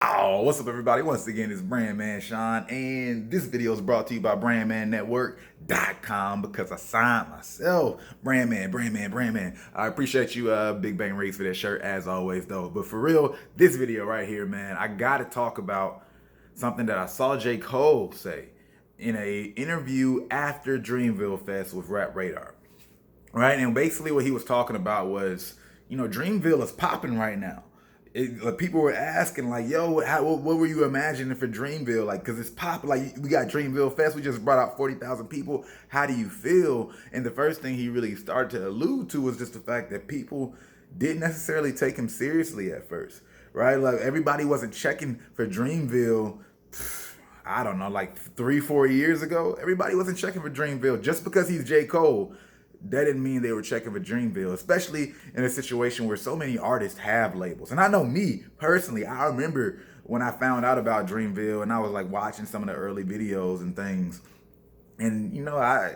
Oh, what's up, everybody? Once again, it's Brandman Sean, and this video is brought to you by BrandmanNetwork.com because I signed myself. Brandman. I appreciate you, Big Bang Reeks, for that shirt, as always, though. But for real, this video right here, man, I got to talk about something that I saw J. Cole say in a interview after Dreamville Fest with Rap Radar. Right? And basically what he was talking about was, Dreamville is popping right now. People were asking like, "Yo, what were you imagining for Dreamville? Like, cause it's pop. Like, we got Dreamville Fest. We just brought out 40,000 people. How do you feel?" And the first thing he really started to allude to was just the fact that people didn't necessarily take him seriously at first, right? Like everybody wasn't checking for Dreamville. I don't know, like 3-4 years ago, everybody wasn't checking for Dreamville just because he's J. Cole. That didn't mean they were checking for Dreamville, especially in a situation where so many artists have labels. And I know me personally, I remember when I found out about Dreamville and I was like watching some of the early videos and things. And I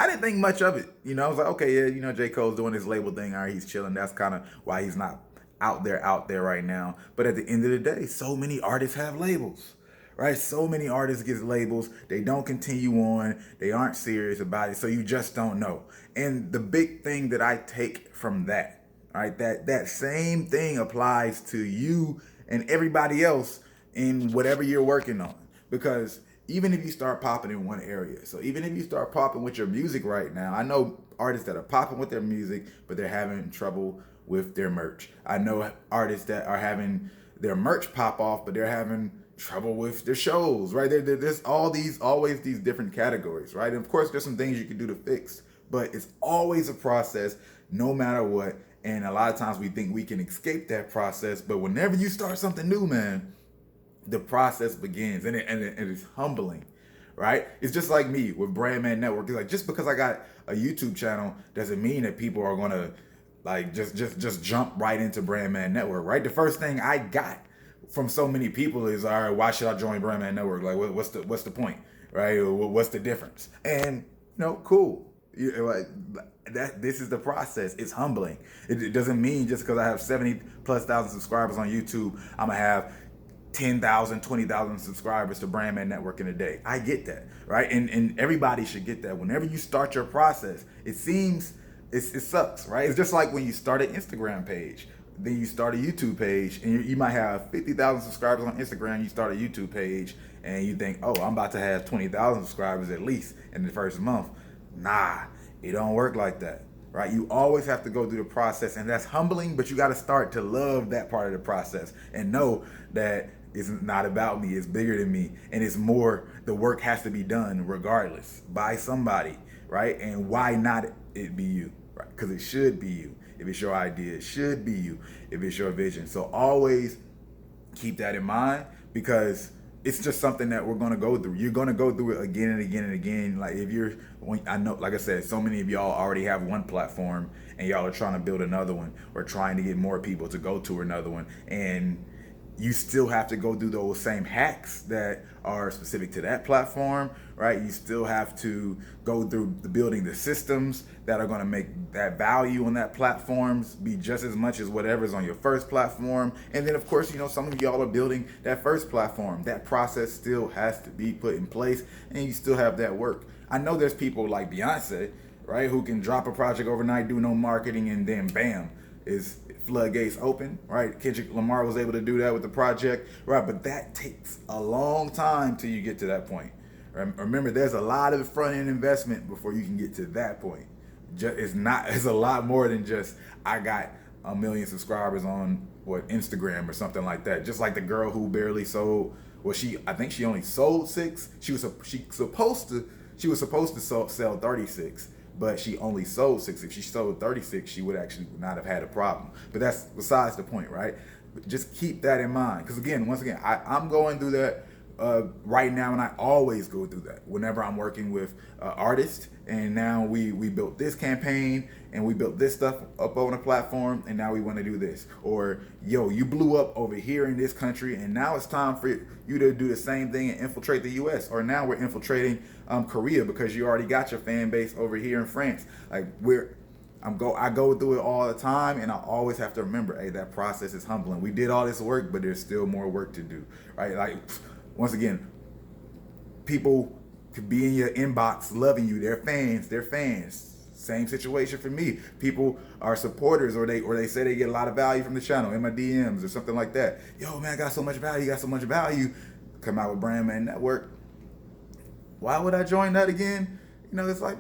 didn't think much of it. I was like, okay, yeah, J. Cole's doing his label thing. All right, he's chilling. That's kind of why he's not out there right now. But at the end of the day, so many artists have labels, right? So many artists get labels. They don't continue on. They aren't serious about it. So you just don't know. And the big thing that I take from that, right, that same thing applies to you and everybody else in whatever you're working on. Because even if you start popping in one area, so even if you start popping with your music right now, I know artists that are popping with their music, but they're having trouble with their merch. I know artists that are having their merch pop off, but they're having trouble with their shows, right? There's always these different categories, right? And of course, there's some things you can do to fix, but it's always a process, no matter what. And a lot of times we think we can escape that process, but whenever you start something new, man, the process begins, and it's humbling, right? It's just like me with Brandman Network. It's like, just because I got a YouTube channel doesn't mean that people are gonna like just jump right into Brandman Network, right? The first thing I got from so many people is, all right, why should I join Brandman Network? Like, what's the point, right? Or what's the difference? And cool. Like that, this is the process. It's humbling. It doesn't mean just because I have 70+ thousand subscribers on YouTube, I'm gonna have 10,000, 20,000 subscribers to Brandman Network in a day. I get that, right? And everybody should get that. Whenever you start your process, it seems it sucks, right? It's just like when you start an Instagram page, then you start a YouTube page, and you might have 50,000 subscribers on Instagram. You start a YouTube page, and you think, oh, I'm about to have 20,000 subscribers at least in the first month. Nah, it don't work like that, right? You always have to go through the process, and that's humbling, but you got to start to love that part of the process and know that it's not about me, it's bigger than me, and it's more, the work has to be done regardless by somebody, right? And why not it be you, right? Because it should be you. If it's your idea, it should be you. If it's your vision. So always keep that in mind, because it's just something that we're gonna go through. You're gonna go through it again and again and again. Like I know, like I said, so many of y'all already have one platform and y'all are trying to build another one or trying to get more people to go to another one, and you still have to go through those same hacks that are specific to that platform, right? You still have to go through the building the systems that are going to make that value on that platforms be just as much as whatever's on your first platform. And then of course, some of y'all are building that first platform. That process still has to be put in place, and you still have that work. I know there's people like Beyonce, right, who can drop a project overnight, do no marketing, and then bam, is floodgates open, right? Kendrick Lamar was able to do that with the project, right? But that takes a long time till you get to that point. Remember, there's a lot of front end investment before you can get to that point. It's a lot more than just, I got 1 million subscribers on Instagram or something like that. Just like the girl who barely sold. Well, I think she only sold 6. She was supposed to sell 36, but she only sold 6. If she sold 36, she would actually not have had a problem. But that's besides the point, right? But just keep that in mind, because once again, I'm going through that right now, and I always go through that whenever I'm working with artists. And now we built this campaign, and we built this stuff up on a platform, and now we want to do this. Or, yo, you blew up over here in this country, and now it's time for you to do the same thing and infiltrate the US. Or now we're infiltrating Korea because you already got your fan base over here in France. Like, I go through it all the time, and I always have to remember, hey, that process is humbling. We did all this work, but there's still more work to do, right? Like, once again, people could be in your inbox loving you. They're fans. They're fans. Same situation for me. People are supporters, or they say they get a lot of value from the channel in my DMs or something like that. Yo, man, I got so much value. Got so much value. Come out with Brand Man Network. Why would I join that again? You know, it's like,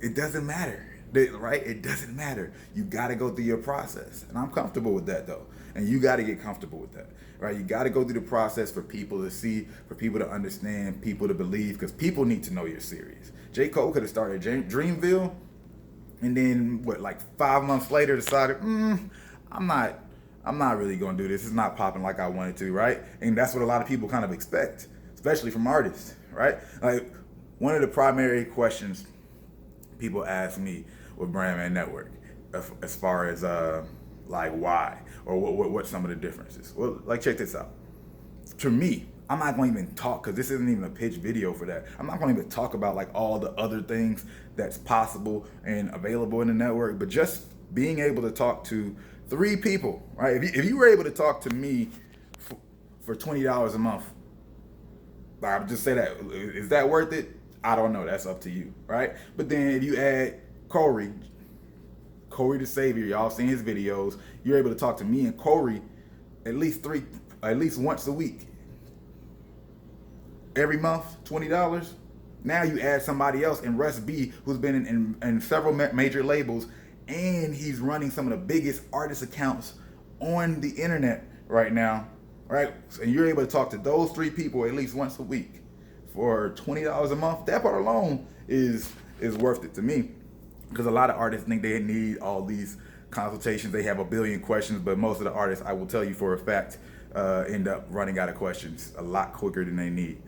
it doesn't matter, right? It doesn't matter. You got to go through your process, and I'm comfortable with that though. And you got to get comfortable with that, right? You got to go through the process for people to see, for people to understand, people to believe, because people need to know you're serious. J. Cole could have started Dreamville, and then like 5 months later decided, I'm not really gonna do this. It's not popping like I wanted to, right? And that's what a lot of people kind of expect, especially from artists, right? Like, one of the primary questions people ask me with Brand Man Network, as far as like why, or what some of the differences. Well, like, check this out. To me, I'm not going to even talk, because this isn't even a pitch video for that. I'm not going to even talk about like all the other things that's possible and available in the network, but just being able to talk to 3 people, right? If you were able to talk to me for $20 a month, I'll just say that. Is that worth it? I don't know. That's up to you, right? But then if you add Corey the Savior, y'all seen his videos, you're able to talk to me and Corey at least once a week. Every month, $20. Now you add somebody else in Russ B, who's been in several major labels, and he's running some of the biggest artist accounts on the internet right now, right? And you're able to talk to those 3 people at least once a week for $20 a month. That part alone is worth it to me, because a lot of artists think they need all these consultations. They have a billion questions, but most of the artists, I will tell you for a fact, end up running out of questions a lot quicker than they need.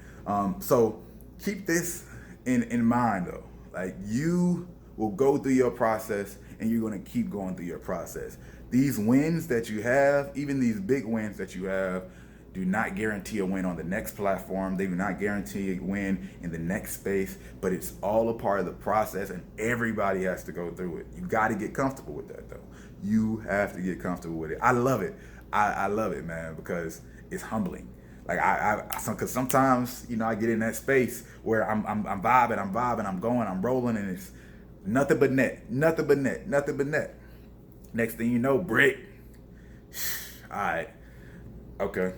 So keep this in mind though. Like, you will go through your process, and you're going to keep going through your process. These wins that you have, even these big wins that you have, do not guarantee a win on the next platform. They do not guarantee a win in the next space, but it's all a part of the process, and everybody has to go through it. You got to get comfortable with that though. You have to get comfortable with it. I love it. I love it, man, because it's humbling. Like, because sometimes, you know, I get in that space where I'm vibing, I'm going, I'm rolling, and it's nothing but net. Next thing you know, brick. All right, okay,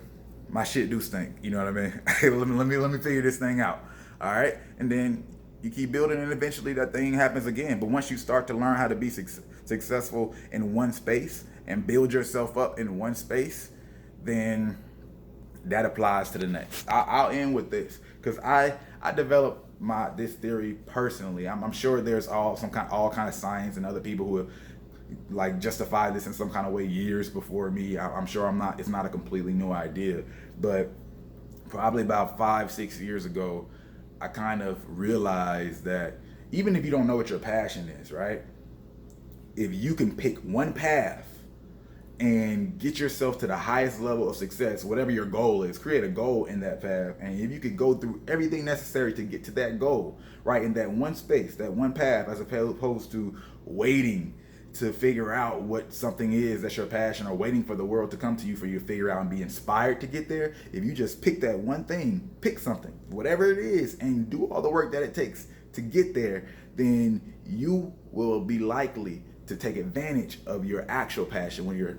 my shit do stink. You know what I mean? let me figure this thing out. All right, and then you keep building, and eventually that thing happens again. But once you start to learn how to be successful in one space and build yourself up in one space, then that applies to the next. I'll end with this, because I developed this theory personally. I'm sure there's all kind of science and other people who have like justified this in some kind of way years before me. I'm sure it's not a completely new idea, but probably about 5-6 years ago, I kind of realized that even if you don't know what your passion is, right? If you can pick one path and get yourself to the highest level of success, whatever your goal is, create a goal in that path. And if you could go through everything necessary to get to that goal, right, in that one space, that one path, as opposed to waiting to figure out what something is that's your passion, or waiting for the world to come to you for you to figure out and be inspired to get there. If you just pick that one thing, pick something, whatever it is, and do all the work that it takes to get there, then you will be likely to take advantage of your actual passion when your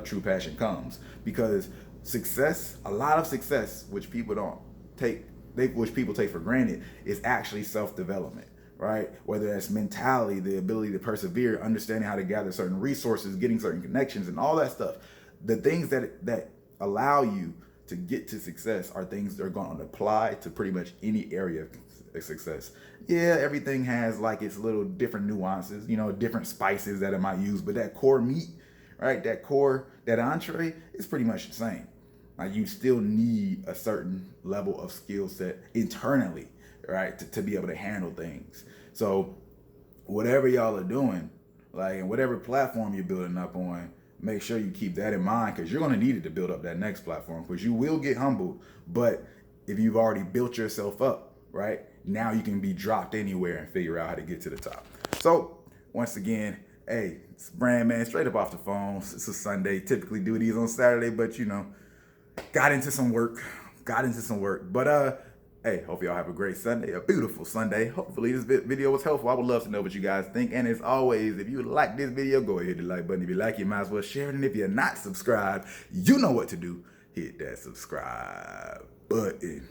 true passion comes. Because success, a lot of success, which people take for granted, is actually self-development, right? Whether that's mentality, the ability to persevere, understanding how to gather certain resources, getting certain connections, and all that stuff. The things that allow you to get to success are things that are going to apply to pretty much any area of success. Yeah, everything has like its little different nuances, you know, different spices that it might use, but that core meat, right? That entree is pretty much the same. Like, you still need a certain level of skill set internally, right, to be able to handle things. So whatever y'all are doing, like, and whatever platform you're building up on, make sure you keep that in mind, because you're going to need it to build up that next platform, because you will get humbled. But if you've already built yourself up, right, now you can be dropped anywhere and figure out how to get to the top. So once again, hey, it's Brand Man straight up off the phone. It's a Sunday. Typically do these on Saturday, but you know, got into some work. But hey, hope y'all have a great Sunday, a beautiful Sunday. Hopefully this video was helpful. I would love to know what you guys think. And as always, if you like this video, go ahead and hit the like button. If you like it, you might as well share it. And if you're not subscribed, you know what to do. Hit that subscribe button.